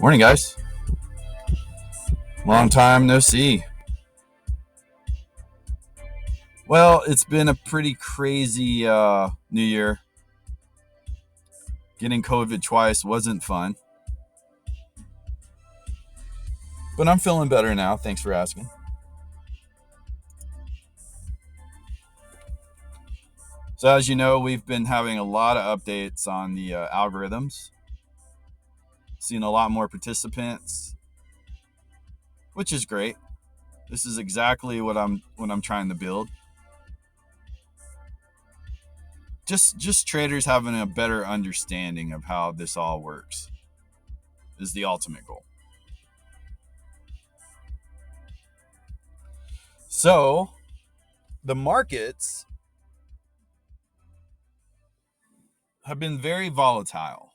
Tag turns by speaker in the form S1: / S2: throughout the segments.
S1: Morning, guys. Long time no see. Well, it's been a pretty crazy New Year. Getting COVID twice wasn't fun. But I'm feeling better now. Thanks for asking. So as you know, we've been having a lot of updates on the algorithms. Seen a lot more participants, which is great. This is exactly what I'm trying to build. Just traders having a better understanding of how this all works is the ultimate goal. So, the markets have been very volatile,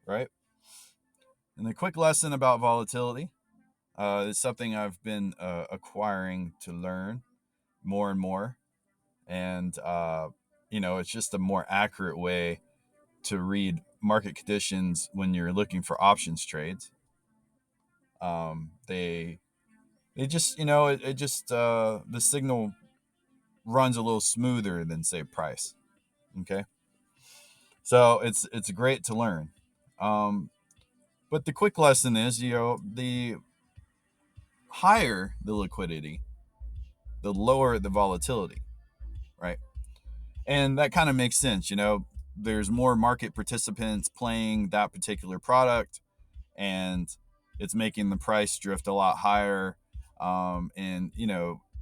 S1: right? And the quick lesson about volatility is something I've been acquiring to learn more and more. And, it's just a more accurate way to read market conditions when you're looking for options trades. They just, the signal runs a little smoother than, say, price. Okay. So it's great to learn. But the quick lesson is, the higher the liquidity, the lower the volatility, right? And that kind of makes sense. There's more market participants playing that particular product, and it's making the price drift a lot higher. And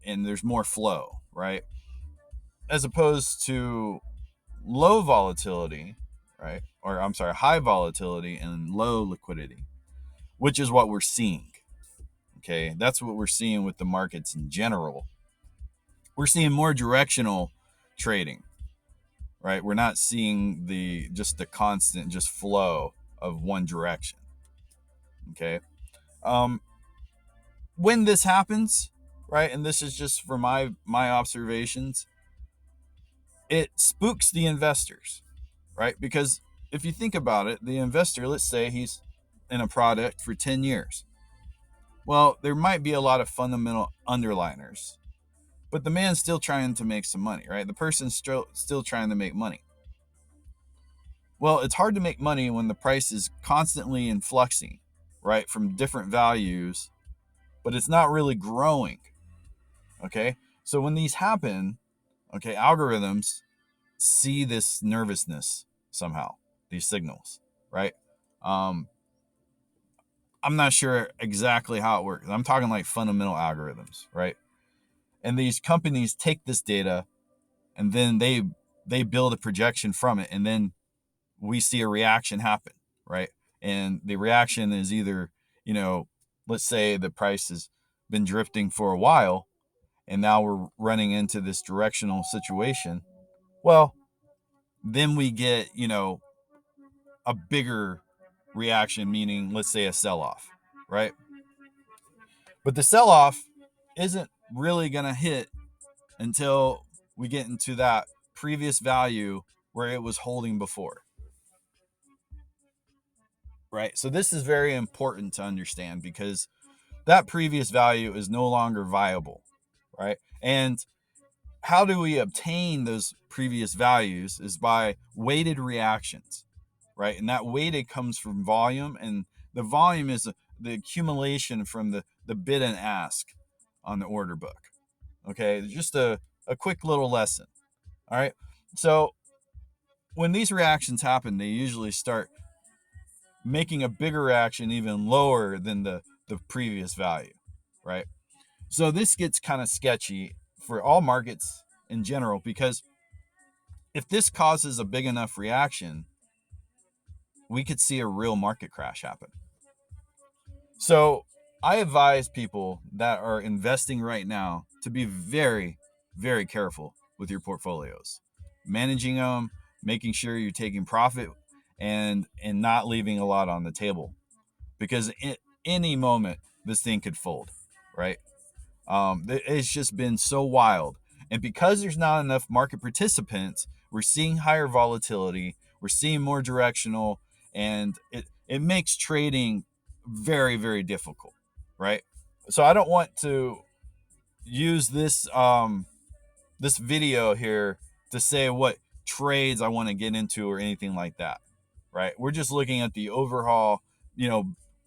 S1: there's more flow, right? As opposed to low volatility, right? Or I'm sorry, high volatility and low liquidity, which is what we're seeing. Okay, that's what we're seeing with the markets in general. We're seeing more directional trading, right? We're not seeing the constant flow of one direction. Okay, when this happens, right, and this is just for my observations, it spooks the investors, right? Because if you think about it, the investor, let's say he's in a product for 10 years. Well, there might be a lot of fundamental underliners, but the man's still trying to make some money, right? The person's still trying to make money. Well, it's hard to make money when the price is constantly influxing, right, from different values, but it's not really growing. Okay? So when these happen, okay, algorithms see this nervousness somehow, these signals, right? I'm not sure exactly how it works. I'm talking like fundamental algorithms, right? And these companies take this data and then they build a projection from it, and then we see a reaction happen, right? And the reaction is either, let's say the price has been drifting for a while and now we're running into this directional situation. Well, then we get, a bigger reaction, meaning, let's say, a sell-off, right? But the sell-off isn't really going to hit until we get into that previous value where it was holding before, right? So this is very important to understand because that previous value is no longer viable, right? And how do we obtain those previous values is by weighted reactions, right? And that weighted comes from volume, and the volume is the accumulation from the bid and ask on the order book. Okay, just a quick little lesson. All right, so when these reactions happen, they usually start making a bigger reaction even lower than the previous value, right? So this gets kind of sketchy for all markets in general, because if this causes a big enough reaction, we could see a real market crash happen. So I advise people that are investing right now to be very, very careful with your portfolios, managing them, making sure you're taking profit, and not leaving a lot on the table, because at any moment this thing could fold, right? It's just been so wild, and because there's not enough market participants, we're seeing higher volatility, we're seeing more directional, and it makes trading very, very difficult, right? So I don't want to use this video here to say what trades I want to get into or anything like that, right? We're just looking at the overall,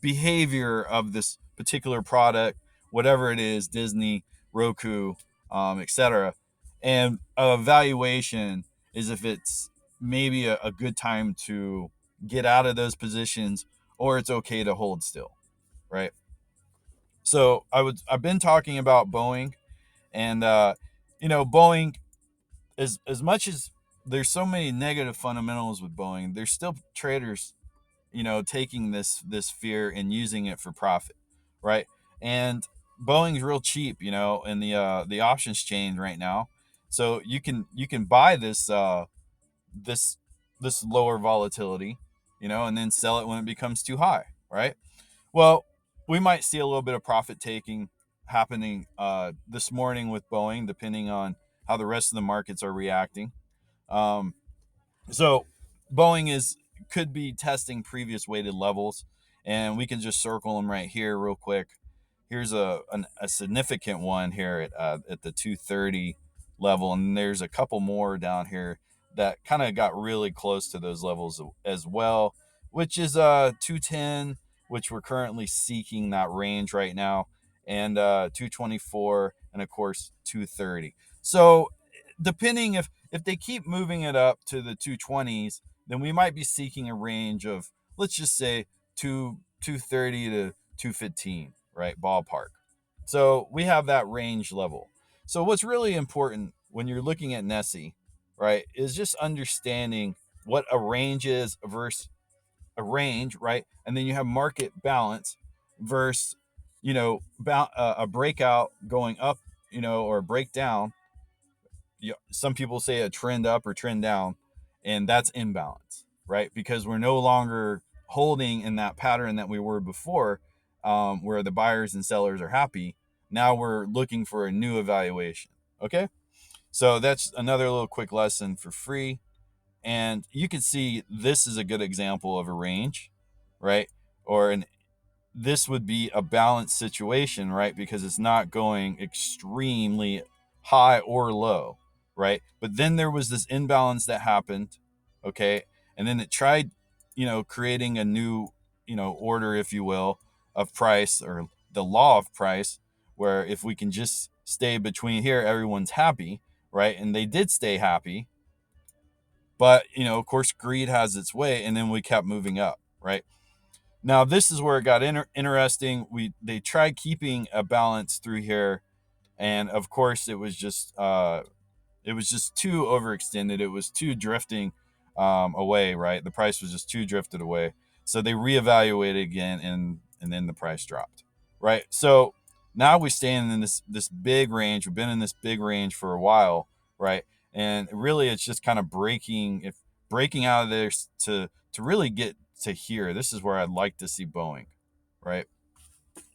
S1: behavior of this particular product, whatever it is, Disney, Roku, etc. And a valuation is if it's maybe a good time to get out of those positions, or it's okay to hold still, right? So I've been talking about Boeing, and Boeing, as much as there's so many negative fundamentals with Boeing, there's still traders, taking this fear and using it for profit, right? And Boeing's real cheap, in the options chain right now. So you can buy this this lower volatility, and then sell it when it becomes too high, right? Well, we might see a little bit of profit taking happening this morning with Boeing, depending on how the rest of the markets are reacting. Um, so Boeing could be testing previous weighted levels, and we can just circle them right here real quick. Here's a significant one here at the 230 level, and there's a couple more down here that kind of got really close to those levels as well, which is 210, which we're currently seeking that range right now, and 224, and of course 230. So depending if they keep moving it up to the 220s, then we might be seeking a range of, let's just say, 230 to 215, right? Ballpark. So we have that range level. So what's really important when you're looking at Nessie, right, is just understanding what a range is versus a range, right? And then you have market balance versus, a breakout going up, or a breakdown. Some people say a trend up or trend down, and that's imbalance, right? Because we're no longer holding in that pattern that we were before, where the buyers and sellers are happy. Now we're looking for a new evaluation. Okay, so that's another little quick lesson for free. And you can see this is a good example of a range, right? Or this would be a balanced situation, right? Because it's not going extremely high or low, right? But then there was this imbalance that happened, okay? And then it tried, creating a new, order, if you will, of price, or the law of price, where if we can just stay between here, everyone's happy, right? And they did stay happy. But, of course, greed has its way, and then we kept moving up, right? Now this is where it got interesting. They tried keeping a balance through here, and of course it was just too overextended. It was too drifting away, right? The price was just too drifted away. So they reevaluated again, and then the price dropped, right? So now we stand in this big range. We've been in this big range for a while, right? And really, it's just kind of breaking out of there to really get to here. This is where I'd like to see Boeing, right?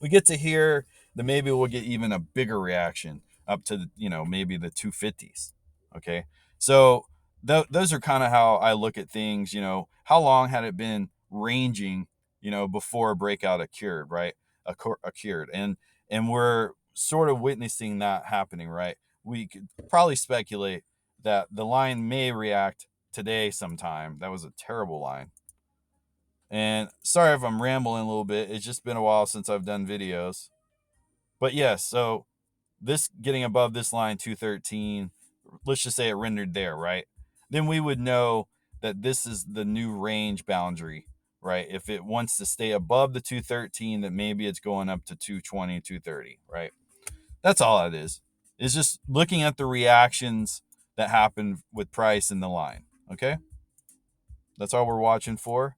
S1: We get to here, then maybe we'll get even a bigger reaction up to maybe the 250s. Okay, so those are kind of how I look at things. How long had it been ranging, before a breakout occurred, right? Occurred, and we're sort of witnessing that happening, right? We could probably speculate that the line may react today sometime. That was a terrible line. And sorry if I'm rambling a little bit. It's just been a while since I've done videos. But yes, so this getting above this line 213, let's just say it rendered there, right? Then we would know that this is the new range boundary, right? If it wants to stay above the 213, then maybe it's going up to 220, 230, right? That's all it is. It's just looking at the reactions that happen with price in the line, okay? That's all we're watching for.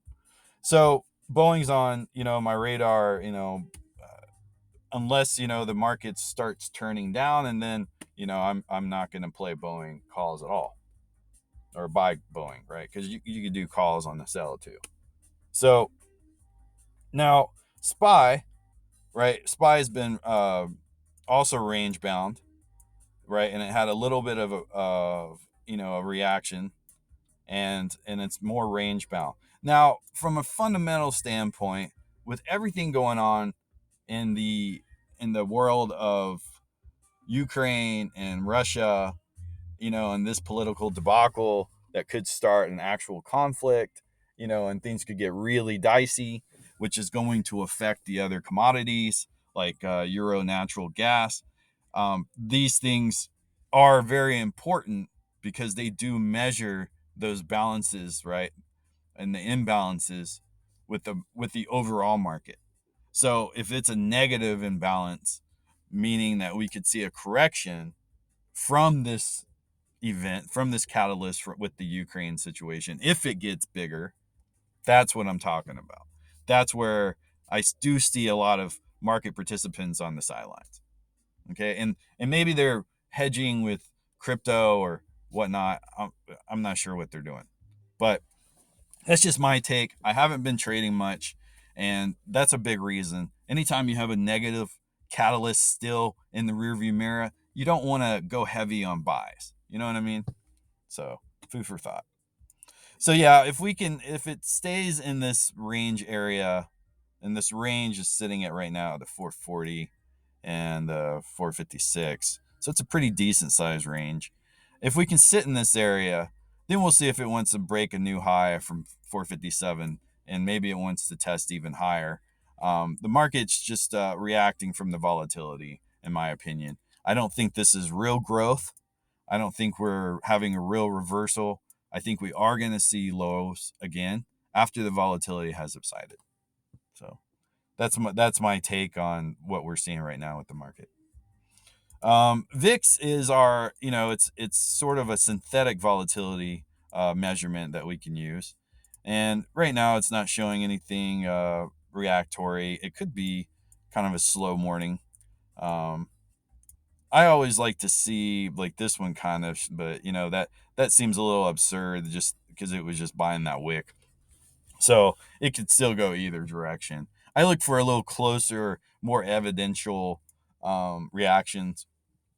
S1: So Boeing's on, my radar, unless, the market starts turning down, and then, I'm not going to play Boeing calls at all, or buy Boeing, right? Because you could do calls on the sell too. So now SPY, right? SPY has been also range bound, right? And it had a little bit of a reaction, and it's more range bound. Now, from a fundamental standpoint, with everything going on in the world of Ukraine and Russia, and this political debacle that could start an actual conflict, and things could get really dicey, which is going to affect the other commodities like euro natural gas. These things are very important because they do measure those balances, right, and the imbalances with the overall market. So if it's a negative imbalance, meaning that we could see a correction from this event, from this catalyst with the Ukraine situation, if it gets bigger, that's what I'm talking about. That's where I do see a lot of market participants on the sidelines. Okay, and maybe they're hedging with crypto or whatnot. I'm not sure what they're doing, but that's just my take. I haven't been trading much, and that's a big reason. Anytime you have a negative catalyst still in the rearview mirror, you don't want to go heavy on buys. You know what I mean? So, food for thought. So yeah, if it stays in this range area, and this range is sitting at right now the 440 and the 456, so it's a pretty decent size range. If we can sit in this area, then we'll see if it wants to break a new high from 457, and maybe it wants to test even higher. The market's just reacting from the volatility, in my opinion. I don't think this is real growth. I don't think we're having a real reversal. I think we are going to see lows again after the volatility has subsided. So that's my take on what we're seeing right now with the market. VIX is our, it's sort of a synthetic volatility measurement that we can use, and right now it's not showing anything reactory. It could be kind of a slow morning. I always like to see like this one kind of, but that seems a little absurd just because it was just buying that wick. So it could still go either direction. I look for a little closer, more evidential reactions.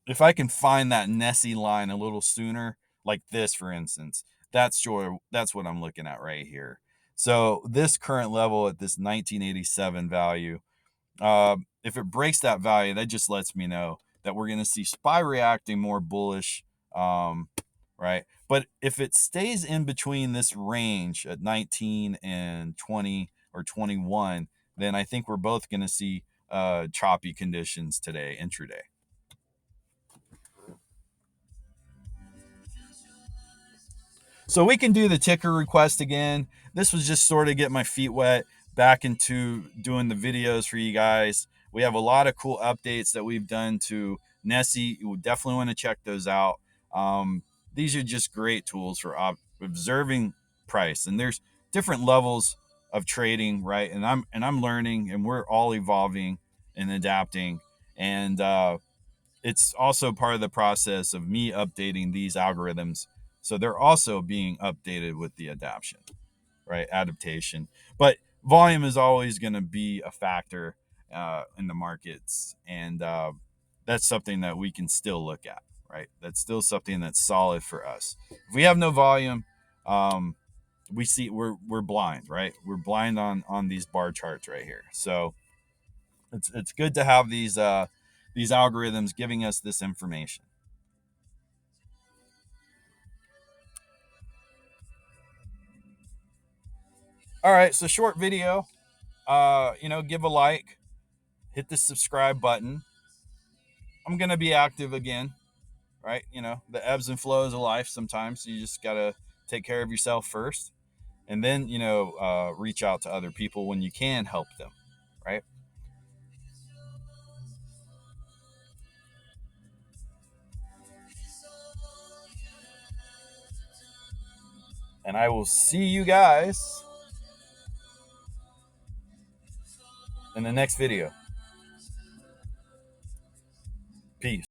S1: If I can find that Nessie line a little sooner, like this, for instance, that's what I'm looking at right here. So this current level at this 1987 value, if it breaks that value, that just lets me know that we're going to see SPY reacting more bullish, right? But if it stays in between this range at 19 and 20 or 21, then I think we're both going to see choppy conditions today, intraday. So we can do the ticker request again. This was just sort of get my feet wet back into doing the videos for you guys. We have a lot of cool updates that we've done to Nessie. You would definitely want to check those out. These are just great tools for observing price, and there's different levels of trading, right? And I'm learning, and we're all evolving and adapting, and it's also part of the process of me updating these algorithms, so they're also being updated with the adaptation. But volume is always going to be a factor in the markets, and that's something that we can still look at, right? That's still something that's solid for us. If we have no volume, we're blind, right? We're blind on these bar charts right here. So it's good to have these algorithms giving us this information. All right, so short video. Give a like, hit the subscribe button. I'm gonna be active again, right? The ebbs and flows of life. Sometimes you just gotta take care of yourself first, and then reach out to other people when you can help them, right? And I will see you guys in the next video. Peace.